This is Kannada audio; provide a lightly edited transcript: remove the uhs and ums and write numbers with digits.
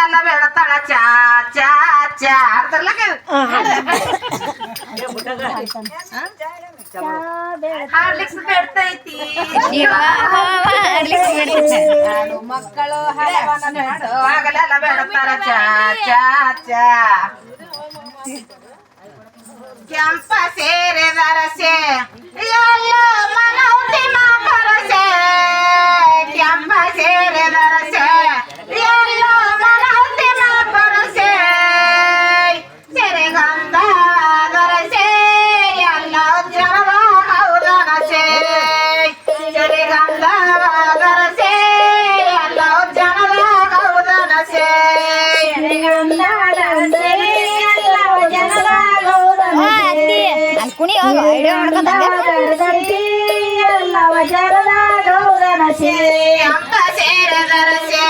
ಹಗಲೆಲ್ಲ ಬೆಳತಾಳ ಚಾ ಚಾ ಚಾ ಆಡ್ತಾರಲ್ಲ ಹಾರ್ಲಿಕ್ಸ್ ಬೆಡ್ತೈತಿ ಮಕ್ಕಳು ಹಗಲೆಲ್ಲ ಬೆಳತಾಳ ಚಾ ಚಾ ಚಾ ಕೆಂಪ ಸೇರಿದರಸೆ ಎಲ್ಲ ಮನೋತಿಮ ಕರಸೆ ಕೆಂಪ ಸೇರಿದರಸೆ ಎಲ್ಲ ಮನೋತಿಮ ಕರಸೆ ಸೆರೆಗಂಧ ಗರಸೆ ಎಲ್ಲ ಜನರ ಹೌದನಸೆ ಸೆರೆಗಂಧ ಗರಸೆ ಎಲ್ಲ ಜನರ ಹೌದನಸೆ ಕುಣಿ ಹೋಗ ಐಡಿಯಾ ಸೇರದರಸೆ